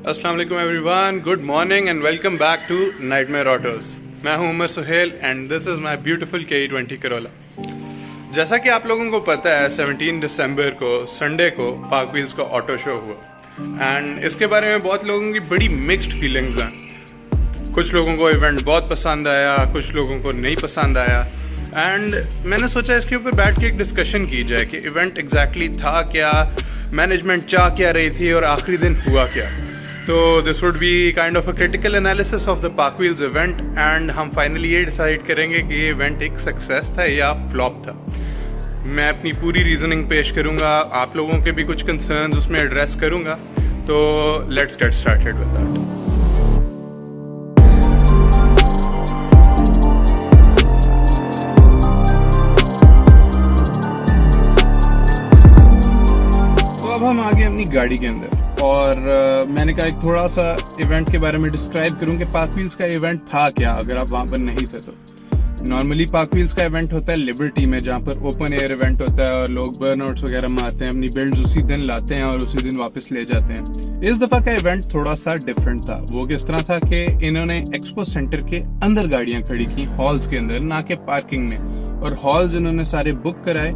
अस्सलाम वालेकुम everyone, good morning and welcome back to nightmare autos. मैं हूं Umar Suhail and this is my beautiful KE20 Corolla. जैसा कि आप लोगों को पता है 17 दिसंबर को संडे को पार्क व्हील्स का ऑटो शो हुआ एंड इसके बारे में बहुत लोगों की बड़ी मिक्स्ड फीलिंग्स हैं। कुछ लोगों को इवेंट बहुत पसंद आया, कुछ लोगों को नहीं पसंद आया एंड मैंने सोचा इसके ऊपर बैठ के एक डिस्कशन की जाए कि इवेंट एग्जैक्टली था क्या, मैनेजमेंट चाह क्या रही थी और आखिरी दिन हुआ क्या। तो this would be kind of a critical analysis of the park wheels event and हम फाइनली ये डिसाइड करेंगे कि ये इवेंट एक सक्सेस था या फ्लॉप था। मैं अपनी पूरी रीजनिंग पेश करूंगा, आप लोगों के भी कुछ कंसर्न्स उसमें एड्रेस करूंगा। तो let's get started with that. तो अब हम आगे अपनी गाड़ी के अंदर और मैंने कहा एक थोड़ा सा इवेंट के बारे में डिस्क्राइब करूं कि पार्क व्हील्स का इवेंट था क्या अगर आप वहां पर नहीं थे तो। नॉर्मली पार्क व्हील्स का इवेंट होता है लिबर्टी में, जहां पर ओपन एयर इवेंट होता है और लोग बर्नआउट्स वगैरह मारते हैं, अपनी बिल्ड्स उसी दिन लाते हैं और उसी दिन वापस ले जाते हैं। इस दफा का इवेंट थोड़ा सा डिफरेंट था। वो किस तरह था कि इन्होंने एक्सपो सेंटर के अंदर गाड़ियां खड़ी की, हॉल्स के अंदर, ना कि पार्किंग में, और हॉल्स इन्होंने सारे बुक कराए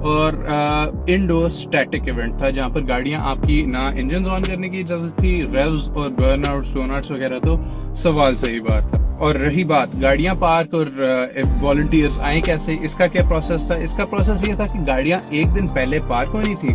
और इंडोर स्टैटिक इवेंट था जहां पर गाड़ियां आपकी ना इंजन ऑन करने की इजाजत थी, रेव्स और बर्नआउट्स डोनट्स वगैरह तो सवाल सही बात था। और रही बात गाड़ियां पार्क और वॉलंटियर्स आए कैसे, इसका क्या प्रोसेस था। इसका प्रोसेस ये था कि गाड़ियां एक दिन पहले पार्क होनी थी,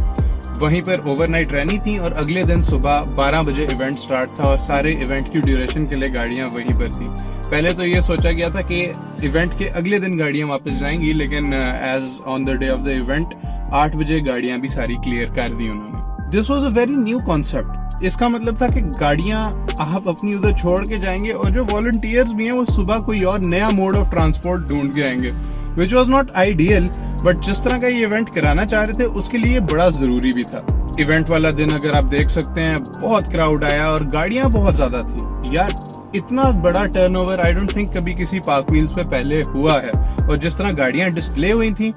वहीं पर ओवरनाइट रहनी थी और अगले दिन सुबह 12 बजे इवेंट स्टार्ट था और सारे इवेंट की ड्यूरेशन के लिए गाड़ियां वहीं पर थी। पहले तो ये सोचा गया था कि इवेंट के अगले दिन गाड़ियां वापस जाएंगी, लेकिन as on the day of the event 8 बजे गाड़ियां भी सारी क्लियर कर दी उन्होंने। This was a very new concept. इसका मतलब था कि गाड़ियां आप अपनी उधर छोड़ के जाएंगे और जो वॉलंटियर्स भी हैं वो सुबह कोई और नया मोड ऑफ ट्रांसपोर्ट ढूंढ के आएंगे, which was not ideal, but जिस तरह का ये इवेंट कराना चाह रहे थे उसके लिए बड़ा जरूरी भी था। इवेंट वाला दिन अगर आप देख सकते हैं बहुत क्राउड आया और गाड़ियां बहुत ज्यादा थी। यार इतना बड़ा टर्नओवर आई डोंट थिंक कभी किसी पार्क व्हील्स पे पहले हुआ है, और जिस तरह गाड़ियां डिस्प्ले हुई थी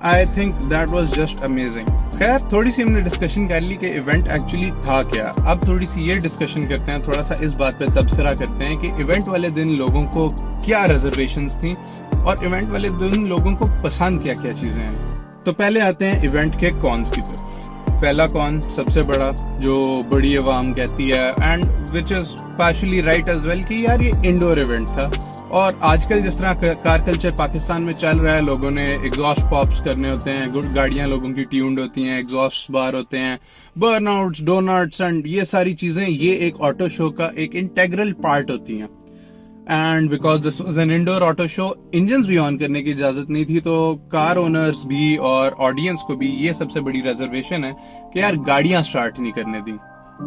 I think that was just amazing. खैर थोड़ी सी हमने डिस्कशन कर ली कि इवेंट एक्चुअली था क्या। अब थोड़ी सी ये डिस्कशन करते हैं, थोड़ा सा इस बात पे तबसरा करते हैं कि इवेंट वाले दिन लोगों को क्या रिजर्वेशंस थी और इवेंट वाले दिन लोगों को पसंद क्या क्या चीजें हैं। तो पहले आते हैं इवेंट के कॉन्स की तरफ। पहला कॉन सबसे बड़ा जो बड़ी आवाम कहती है and which is partially right as well कि यार ये इंडोर इवेंट था, और आजकल जिस तरह कार कल्चर पाकिस्तान में चल रहा है, लोगों ने एग्जॉस्ट पॉप्स करने होते हैं, गाड़ियां लोगों की ट्यून्ड होती हैं, एग्जॉस्ट बार होते हैं, बर्नआउट्स, डोनट्स एंड ये सारी चीजें ये एक ऑटो शो का एक इंटेग्रल पार्ट होती हैं। And because this was an indoor auto show, engines भी ऑन करने की इजाजत नहीं थी, तो कार ओनर्स भी और ऑडियंस को भी ये सबसे बड़ी रिजर्वेशन है कि यार गाड़ियां स्टार्ट नहीं करने दी।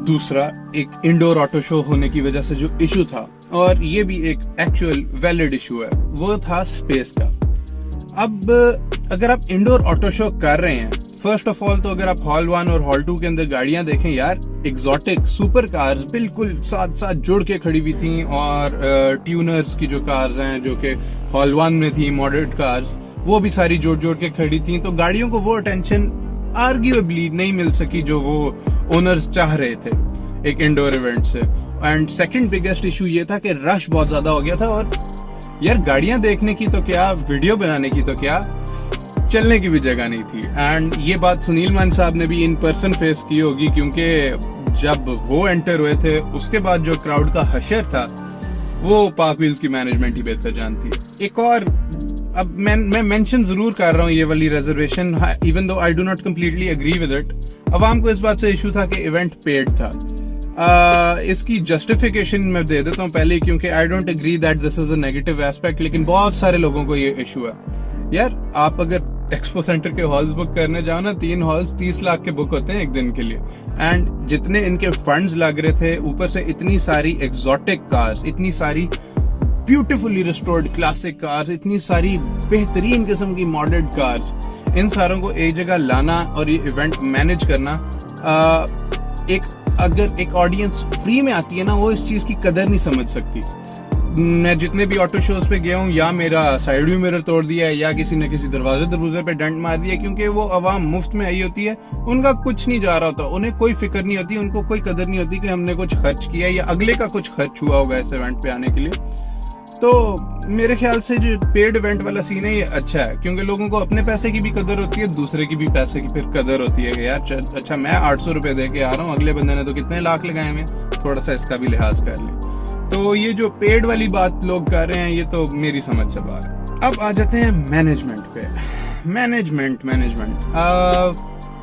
दूसरा, एक इंडोर ऑटो शो होने की वजह से जो इशू था, और ये भी एक एक्चुअल वैलिड इशू है, वो था स्पेस का। अब अगर आप इंडोर ऑटो शो कर रहे हैं, फर्स्ट ऑफ ऑल तो अगर आप हॉल 1 और हॉल 2 के अंदर गाड़ियां देखें, यार एग्जॉटिक सुपर कार्स बिल्कुल साथ साथ जुड़ के खड़ी हुई थी, और ट्यूनर्स की जो कार्स हैं जो कि हॉल 1 में थी, मॉडरेट कार्स, वो भी सारी जोड़ जोड़ के खड़ी थी। तो गाड़ियों को वो अटेंशन आर्ग्यूएबली नहीं मिल सकी जो वो ओनर्स चाह रहे थे एक इंडोर इवेंट से। एंड सेकंड बिगेस्ट इशू ये था कि रश बहुत ज्यादा हो गया था, और यार गाड़ियां देखने की तो क्या, वीडियो बनाने की तो क्या, चलने की भी जगह नहीं थी। एंड ये बात सुनील मान साहब ने भी इन पर्सन फेस की होगी, क्योंकि जब वो एंटर हुए थे उसके बाद जो क्राउड का हशर था वो पार्क व्हील्स की मैनेजमेंट ही बेहतर जानती है। एक और, अब मैं मेंशन जरूर कर रहा हूँ ये वाली reservation, even though I do not completely agree with it. अवाम को इस बात से इशू था कि इवेंट पेड था। इसकी जस्टिफिकेशन मैं दे देता हूँ पहले, क्योंकि I don't agree that this is a negative aspect, लेकिन बहुत सारे लोगों को ये इशू है। यार आप अगर एक्सपो सेंटर के हॉल्स बुक करने जाओ ना, 3 हॉल्स 30 लाख के बुक होते हैं एक दिन के लिए, एंड जितने इनके फंड्स लग रहे थे, ऊपर से इतनी सारी एग्जॉटिक कार्स, इतनी सारी ब्यूटीफुली रिस्टोर्ड क्लासिक कार्स, इतनी सारी बेहतरीन किस्म की मॉडर्न कार्स, इन सारों को एक जगह लाना और ये इवेंट मैनेज करना, अगर एक ऑडियंस फ्री में आती है ना, वो इस चीज की कदर नहीं समझ सकती। मैं जितने भी ऑटो शोज पे गया हूँ, या मेरा साइड व्यू मिरर तोड़ दिया है, या किसी ने किसी दरवाजे पे डंट मार दिया, क्योंकि वो आवाम मुफ्त में आई होती है, उनका कुछ नहीं जा रहा होता, उन्हें कोई फिक्र नहीं होती, उनको कोई कदर नहीं होती कि हमने कुछ खर्च किया या अगले का कुछ खर्च हुआ होगा इस इवेंट पे आने के लिए। तो मेरे ख्याल से जो पेड इवेंट वाला सीन है ये अच्छा है, क्योंकि लोगों को अपने पैसे की भी कदर होती है, दूसरे की भी पैसे की फिर कदर होती है कि यार अच्छा मैं 800 रुपए दे के आ रहा हूँ, अगले बंदे ने तो कितने लाख लगाए हैं, थोड़ा सा इसका भी लिहाज कर लें। तो ये जो पेड वाली बात लोग कर रहे हैं ये तो मेरी समझ से बाहर है। अब आ जाते हैं मैनेजमेंट पे। मैनेजमेंट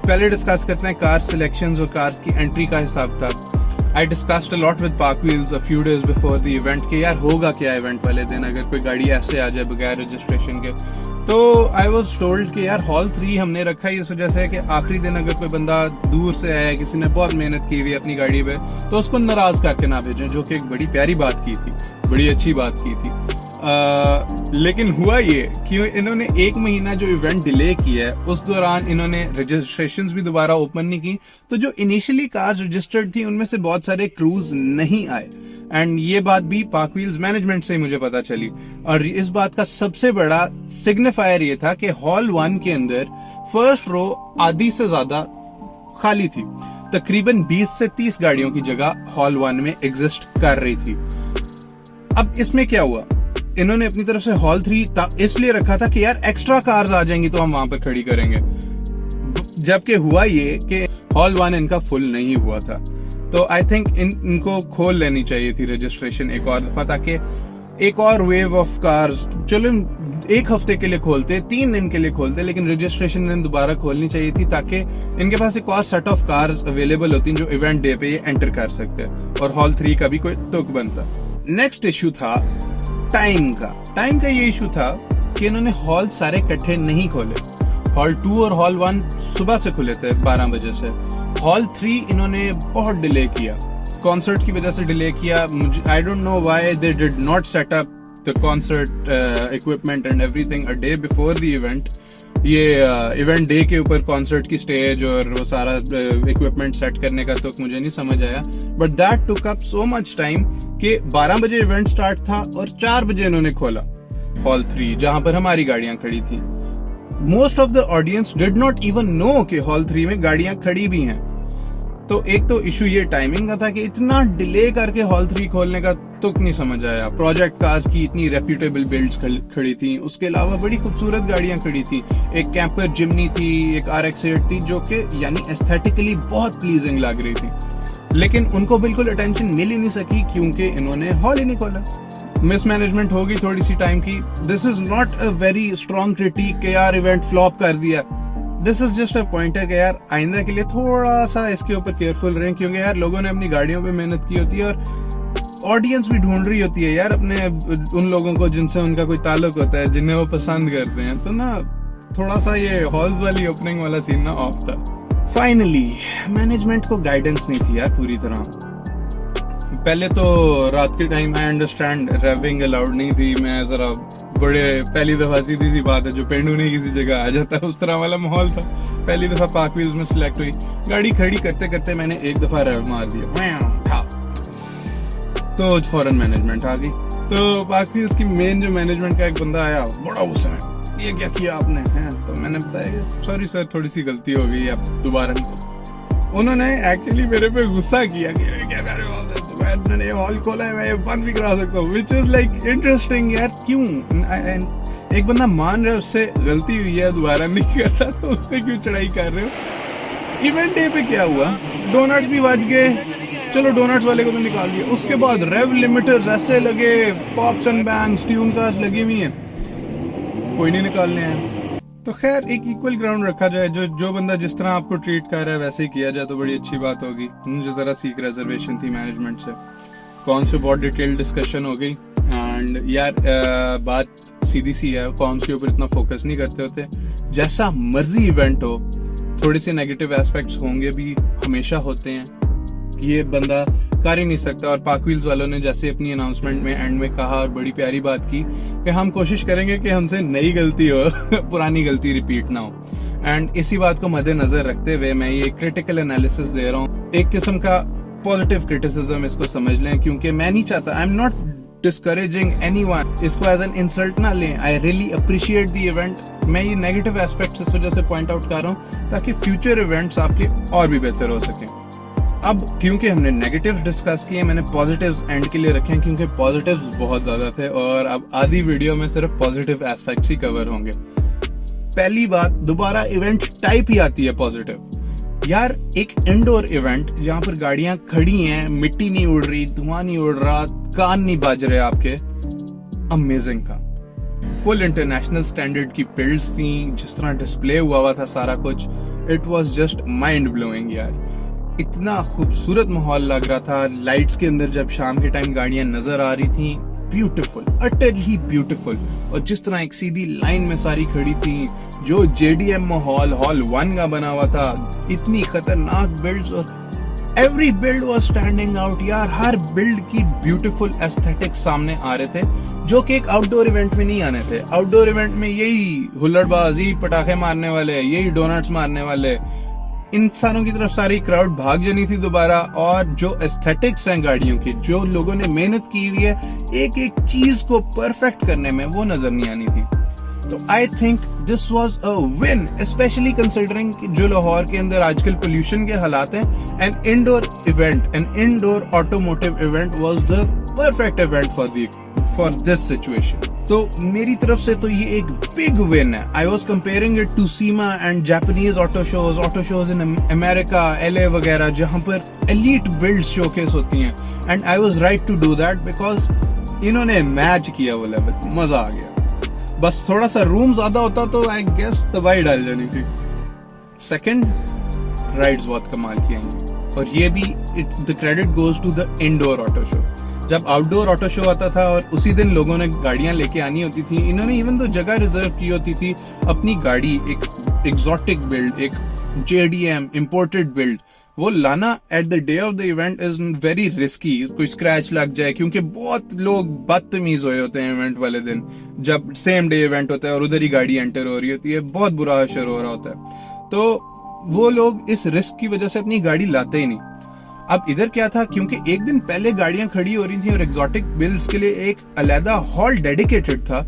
पहले डिस्कस करते हैं कार सिलेक्शंस और कार की एंट्री का हिसाब था। I discussed a lot with Park Wheels a few days before the event कि यार होगा क्या इवेंट वाले दिन अगर कोई गाड़ी ऐसे आ जाए बगैर रजिस्ट्रेशन के। तो I was told कि यार हॉल 3 हमने रखा है इस वजह से कि आखिरी दिन अगर कोई बंदा दूर से आया, किसी ने बहुत मेहनत की हुई अपनी गाड़ी पे, तो उसको नाराज करके ना भेजें, जो कि एक बड़ी प्यारी बात की थी, बड़ी अच्छी बात की थी। लेकिन हुआ ये कि इन्होंने 1 महीना जो इवेंट डिले किया है उस दौरान इन्होंने रजिस्ट्रेशंस भी दोबारा ओपन नहीं की, तो जो इनिशियली कार्स रजिस्टर्ड थी उनमें से बहुत सारे क्रूज नहीं आए। एंड ये बात भी पार्क व्हील्स मैनेजमेंट से ही मुझे पता चली, और इस बात का सबसे बड़ा सिग्निफायर ये था कि हॉल 1 के अंदर फर्स्ट रो आधी से ज्यादा खाली थी, तकरीबन 20 से 30 गाड़ियों की जगह हॉल 1 में एग्जिस्ट कर रही थी। अब इसमें क्या हुआ, इन्होंने अपनी तरफ से हॉल 3 इसलिए रखा था कि यार एक्स्ट्रा कार्स आ जाएंगी तो हम वहां पर खड़ी करेंगे, जबकि हुआ ये कि हॉल 1 इनका फुल नहीं हुआ था। तो आई थिंक इनको खोल लेनी चाहिए थी रजिस्ट्रेशन एक और दफा, ताकि एक और वेव ऑफ कार्स, चलो 1 हफ्ते के लिए खोलते, 3 दिन के लिए खोलते, लेकिन रजिस्ट्रेशन इन्हें दोबारा खोलनी चाहिए थी ताकि इनके पास एक और सेट ऑफ कार्स अवेलेबल होती जो इवेंट डे पे ये एंटर कर सकते हैं और हॉल 3 का भी कोई तुक बनता। नेक्स्ट इश्यू था टाइम का ये इशू था कि इन्होंने हॉल सारे इकट्ठे नहीं खोले। हॉल 2 और हॉल 1 सुबह से खुले थे 12 बजे से। हॉल 3 इन्होंने बहुत डिले किया, कॉन्सर्ट की वजह से डिले किया। I don't know why they did not set up the concert equipment and everything a day before the event. ये इवेंट डे के ऊपर कॉन्सर्ट की स्टेज और वो सारा इक्विपमेंट सेट करने का तो मुझे नहीं समझ आया, but that took up so much time कि 12 बजे इवेंट स्टार्ट था और 4 बजे इन्होंने खोला हॉल 3, जहां पर हमारी गाड़ियां खड़ी थी। Most of the audience did not even know कि हॉल 3 में गाड़ियां खड़ी भी हैं। तो एक तो इशू ये टाइमिंग का था कि इतना डिले करके हॉल 3 खोलने का तुक नहीं समझ आया। प्रोजेक्ट कार्स की इतनी रेप्यूटेबल बिल्ड्स खड़ी थी, उसके अलावा बड़ी खूबसूरत गाड़ियां खड़ी थी। एक कैंपर जिमनी थी, एक RX-8 थी, जो कि यानी एस्थेटिकली बहुत प्लीजिंग लग रही थी, लेकिन उनको बिल्कुल अटेंशन मिल ही नहीं सकी क्योंकि इन्होंने हॉल ही नहीं खोला। मिसमैनेजमेंट होगी थोड़ी सी टाइम की। This is not a very strong critic के यार इवेंट फ्लॉप कर दिया। This is just a pointer कि यार आइंदा के लिए थोड़ा सा इसके ऊपर केयरफुल रहें, क्योंकि यार लोगों ने अपनी गाड़ियों पे मेहनत की होती है और ऑडियंस भी ढूंढ रही होती है यार अपने उन लोगों को जिनसे उनका कोई ताल्लुक होता है, जिन्हें वो पसंद करते हैं। तो ना थोड़ा सा ये हॉल्स वाली ओपनिंग वाला सीन ना ऑफ था। फाइनली मैनेजमेंट को गाइडेंस नहीं थी यार पूरी तरह। पहले तो रात के time I understand raving allowed नहीं थी। मैं जरा बड़े पहली दफा सीधी सी बात है जो पेंडू नहीं किसी जगह आ जाता है उस तरह वाला माहौल था। पहली दफा पार्क व्हील्स में सिलेक्ट हुई, गाड़ी खड़ी करते करते मैंने एक दफा रेव मार दिया, तो फौरन मैनेजमेंट आ गई। तो पार्क व्हील्स की मेन जो मैनेजमेंट का एक बंदा आया, बड़ा गुस्सा है, ये क्या किया आपने है? तो मैंने बताया सॉरी सर थोड़ी सी गलती हो गई, आप दोबारा नहीं। उन्होंने एक्चुअली मेरे पे गुस्सा किया कि क्या कर रहे हो, मैंने ये हॉल खोला है, मैं ये बंद भी करा सकता हूँ, विच इज लाइक इंटरेस्टिंग यार। क्यों एक बंदा मान रहा है उससे गलती हुई है, दोबारा नहीं करता, तो उस पर क्यों चढ़ाई कर रहे हो? इवेंट डे पे क्या हुआ, डोनट्स भी बज गए, चलो डोनट्स वाले को तो निकाल दिया। उसके बाद रेव लिमिटर्स ऐसे लगे, pops and bangs, tune cars लगी हुई है, कोई नहीं निकालने हैं। तो खैर एक इक्वल ग्राउंड रखा जाए, जो बंदा जिस तरह आपको ट्रीट कर रहा है वैसे ही किया जाए तो बड़ी अच्छी बात होगी। मुझे जरा सीख रिजर्वेशन थी मैनेजमेंट से, कौन से बहुत डिटेल डिस्कशन हो गई। एंड यार बात सीधी सी है, कौन के ऊपर इतना फोकस नहीं करते होते। जैसा मर्जी इवेंट हो, थोड़े से नेगेटिव एस्पेक्ट्स होंगे भी, हमेशा होते हैं, ये बंदा कर ही नहीं सकता। और पार्क व्हील्स वालों ने जैसे अपनी अनाउंसमेंट में एंड में कहा और बड़ी प्यारी बात की कि हम कोशिश करेंगे कि हमसे नई गलती हो पुरानी गलती रिपीट ना हो। एंड इसी बात को मद्देनजर रखते हुए मैं ये क्रिटिकल एनालिसिस दे रहा हूँ, एक किस्म का पॉजिटिव क्रिटिसिज्म इसको समझ लें, क्योंकि मैं नहीं चाहता, I am not discouraging anyone, इसको एज एन इंसल्ट ना लें. I really appreciate the event. मैं ये नेगेटिव एस्पेक्ट इस वजह से पॉइंट आउट कर रहा हूँ ताकि फ्यूचर इवेंट्स आपके और भी बेहतर हो सकें. अब क्योंकि हमने नेगेटिव्स डिस्कस किए, मैंने पॉजिटिव्स एंड के लिए रखे हैं क्योंकि पॉजिटिव्स बहुत ज्यादा थे और अब आधी वीडियो में सिर्फ पॉजिटिव एस्पेक्ट्स ही कवर होंगे. पहली बात, दोबारा इवेंट टाइप ही आती है पॉजिटिव. यार एक इंडोर इवेंट जहां पर गाड़ियां खड़ी हैं, मिट्टी नहीं उड़ रही, धुआं नहीं उड़ रहा, कान नहीं बाज रहे आपके, अमेजिंग था. फुल इंटरनेशनल स्टैंडर्ड की बिल्ड्स थी, जिस तरह डिस्प्ले हुआ था सारा कुछ, it was just mind blowing यार. इतना खूबसूरत माहौल लग रहा था. लाइट्स के अंदर जब शाम के टाइम गाड़ियां नजर आ रही थी, ब्यूटीफुल, अटरली ब्यूटीफुल. और जिस तरह एक सीधी लाइन में सारी खड़ी थी, जो जेडीएम माहौल हॉल 1 का बना हुआ था, इतनी खतरनाक बिल्ड्स और every build was standing out यार. हर बिल्ड की ब्यूटीफुल एस्थेटिक सामने आ रहे थे जो कि एक आउटडोर इवेंट में नहीं आने थे. आउटडोर इवेंट में यही हुल्लड़बाजी, पटाखे मारने वाले, यही डोनट्स मारने वाले इंसानों की तरफ सारी क्राउड भाग जानी थी दोबारा. और जो एस्थेटिक्स हैं गाड़ियों की, जो लोगों ने मेहनत की हुई है एक एक चीज को परफेक्ट करने में, वो नजर नहीं आनी थी. तो I think this was a win, specially considering जो लाहौर के अंदर आजकल पोल्यूशन के हालात हैं. An indoor event, an indoor automotive event was the perfect event for this situation. तो मेरी तरफ से तो ये एक बिग विन है. I was comparing it to SEMA and Japanese auto shows in America, LA वगैरह, जहां पर एलीट बिल्ड शोकेस होती हैं. And I was right to do that because इन्होंने मैच किया वो लेवल. मजा आ गया. बस थोड़ा सा रूम ज्यादा होता तो आई गेस तबाही डाल जानी थी. सेकंड, राइड्स बहुत कमाल की आई और ये भी the credit goes to the indoor auto show. जब आउटडोर ऑटो शो आता था और उसी दिन लोगों ने गाड़ियां लेके आनी होती थी, इन्होंने इवन तो जगह रिजर्व की होती थी, अपनी गाड़ी एक एग्जॉटिक बिल्ड, एक JDM इंपोर्टेड बिल्ड, वो लाना at the day of the event is very risky. कोई स्क्रैच लग जाए, क्योंकि बहुत लोग बदतमीज हुए होते हैं इवेंट वाले दिन. जब सेम डे इवेंट होता है और उधर ही गाड़ी एंटर हो रही होती है, बहुत बुरा हशर हो रहा होता है. तो वो लोग इस रिस्क की वजह से अपनी गाड़ी लाते ही नहीं. अब इधर क्या था, क्योंकि एक दिन पहले गाड़ियां खड़ी हो रही थी और एग्जॉटिक बिल्ड्स के लिए एक अलहदा हॉल डेडिकेटेड था,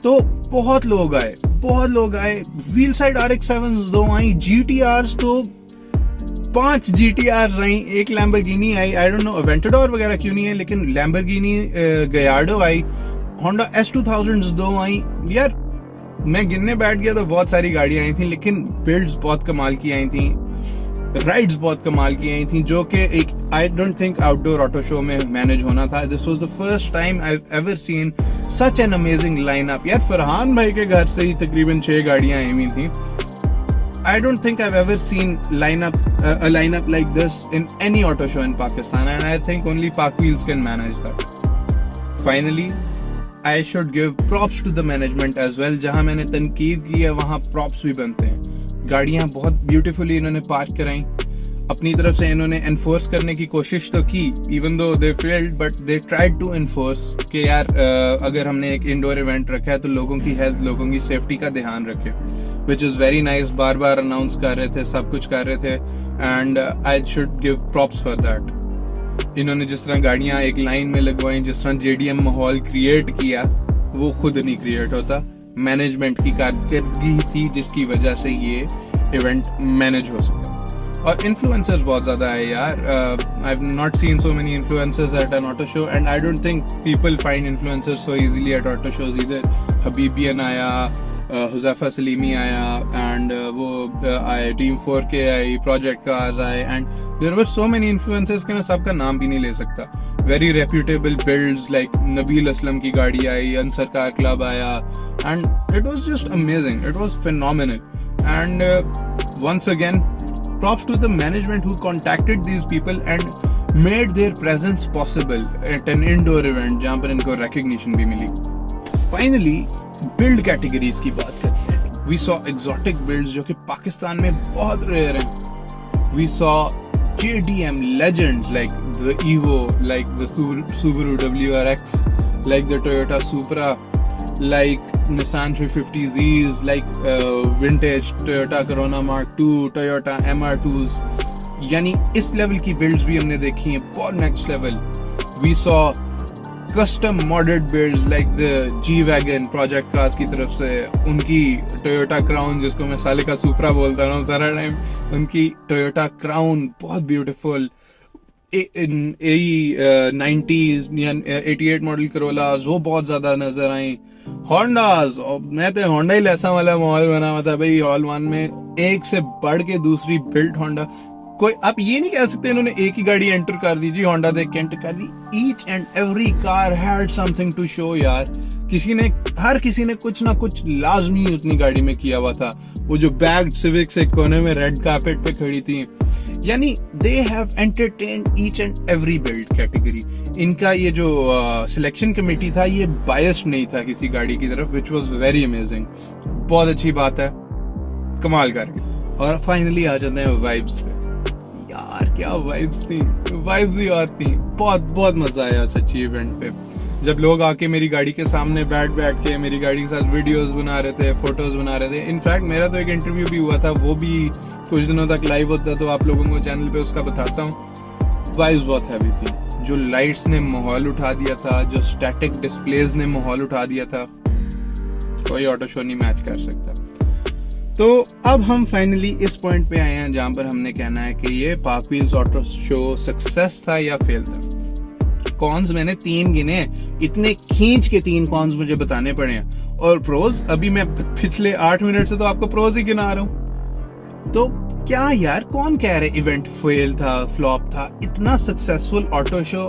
तो बहुत लोग आए. व्हील साइड RX-7s 2 आई, GTRs तो 5 GTR आई, एक Lamborghini I. I don't know Aventador वगैरह क्यों नहीं है, लेकिन लैम्बोर्गिनी गयार्डो आई, होंडा S2000s 2 आई. यार मैं गिनने बैठ गया तो बहुत सारी गाड़ियां आई थी, लेकिन बिल्ड्स बहुत कमाल की आई थी, राइड्स बहुत कमाल की आई थी, जो कि एक आई don't think outdoor auto show में मैनेज होना था. This was the first time I ever seen such an amazing lineup. यार फरहान भाई के घर से ही तकरीबन 6 गाड़ियां आई हुई थी. आई don't think I ever seen a lineup like this in any auto show in Pakistan, and I think only Pak Wheels can manage that. Finally, I should give props to the management as well. जहां मैंने तनकीद की है वहां props भी बनते हैं. गाड़ियां बहुत ब्यूटीफुली इन्होंने पार्क कराई. अपनी तरफ से इन्होंने एनफोर्स करने की कोशिश तो की, even though they failed, but they tried to enforce कि यार अगर हमने एक इंडोर इवेंट रखा है तो लोगों की हेल्थ, लोगों की सेफ्टी का ध्यान रखें, which is very nice. Bar bar announce कर रहे थे, सब कुछ कर रहे थे, and I should give props for that. इन्होंने जिस तरह गाड़ियां एक लाइन में लगवाई, जिस तरह JDM माहौल क्रिएट किया, वो खुद नहीं क्रिएट होता, मैनेजमेंट की कारकर्दगी थी जिसकी वजह से ये इवेंट मैनेज हो सका. और इन्फ्लुएंसर्स बहुत ज्यादा है यार. I have not seen so many influencers at an auto show, and I don't think people find influencers so easily at auto shows इधर. हबीबियन आया, हुज़ैफा सलीमी आया, एंड वो आए, टीम 4K आई, प्रोजेक्ट कार्स आए, and there were so many influencers के मैं सबका नाम भी नहीं ले सकता. Very reputable builds like Nabeel Aslam की गाड़ी आई, अंसरकार क्लब आया, and it was just amazing. It was phenomenal. And once again, props to the management who contacted these people and made their presence possible at an indoor event जहाँ पर इनको recognition भी मिली. Finally, build categories की बात करते हैं. We saw exotic builds जो कि पाकिस्तान में बहुत rare हैं. We saw JDM legends like the Evo, like the Subaru WRX, like the Toyota Supra, like Nissan 350Zs, like vintage Toyota Corona Mark II, Toyota MR2s. यानी इस level की builds भी हमने देखी हैं, बहुत next level. We saw custom modded builds like the G-Wagon Project Cars की तरफ से, उनकी Toyota Crown जिसको मैं साले का सुपरा बोलता हूँ सारा टाइम, उनकी Toyota Crown बहुत ब्यूटीफुल, 90s या 88 मॉडल Corollas वो बहुत ज्यादा नजर आई, Hondas, मैं तो होंडा ही ऐसा वाला माहौल बना हुआ था भाई हॉल 1 में, एक से बढ़ के दूसरी बिल्ट होंडा। कोई आप ये नहीं कह सकते इन्होंने एक ही गाड़ी एंटर कर दी जी, होंडा देख के एंटर कर दी। Each and every car had something to show यार, हर किसी ने कुछ ना कुछ लाजमी उतनी गाड़ी में किया हुआ था। वो जो बैग्ड सिविक्स एक कोने में रेड कार्पेट पे खड़ी थी, यानी they have entertained each and every build category. इनका ये जो सिलेक्शन कमेटी था ये बायस्ड नहीं था किसी गाड़ी की तरफ, विच वॉज वेरी अमेजिंग। बहुत अच्छी बात है, कमाल करके। और फाइनली आ जाते हैं वाइब्स पे। यार क्या वाइब्स थी, वाइब्स ही और थी, बहुत बहुत मजा आया सच्ची इवेंट पे। जब लोग आके मेरी गाड़ी के सामने बैठ के मेरी गाड़ी के साथ वीडियोस बना रहे थे, फोटोज बना रहे थे। इनफैक्ट मेरा तो एक इंटरव्यू भी हुआ था, वो भी कुछ दिनों तक लाइव होता, तो आप लोगों को चैनल पे उसका बताता हूँ। वाइब्स बहुत हैवी थी, जो लाइट्स ने माहौल उठा दिया था, जो स्टैटिक डिस्प्लेज ने माहौल उठा दिया था, कोई ऑटो शो नहीं मैच कर सकता। तो अब हम फाइनली इस पॉइंट पे आए हैं जहां पर हमने कहना है कि ये park wheels auto show success था या फेल था। कॉन्स मैंने 3 गिने, इतने खींच के 3 कॉन्स मुझे बताने पड़े हैं, और प्रोज अभी मैं पिछले 8 मिनट से तो आपको प्रोज ही गिना रहा हूं। तो क्या यार, कौन कह रहे इवेंट फेल था, फ्लॉप था? इतना successful auto show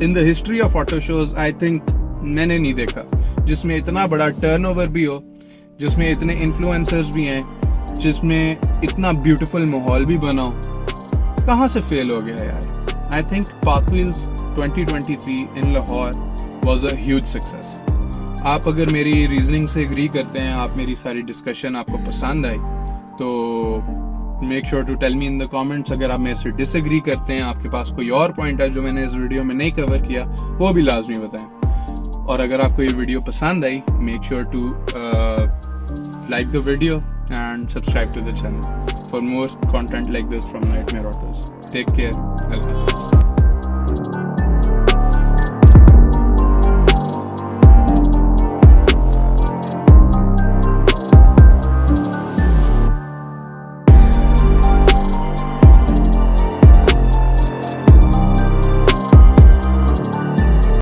in the history of auto shows I think मैंने नहीं देखा, जिसमें इतना बड़ा टर्नओवर भी हो, जिसमें इतने इन्फ्लुएंसर्स भी हैं, जिसमें इतना ब्यूटीफुल माहौल भी बना हो। कहां से फेल हो गया यार? I think park wheels 2023 in Lahore was a huge success. आप अगर मेरी रीजनिंग से एग्री करते हैं, आप मेरी सारी डिस्कशन आपको पसंद आई, तो make sure to tell me in the comments. अगर आप मेरे से डिसएग्री करते हैं, आपके पास कोई और पॉइंट है जो मैंने इस वीडियो में नहीं कवर किया, वो भी लाजमी बताएं। और अगर आपको ये वीडियो पसंद आई, make sure to like the video and subscribe to the channel for more content like this from Nightmare Autos. Take care. Allah Hafiz.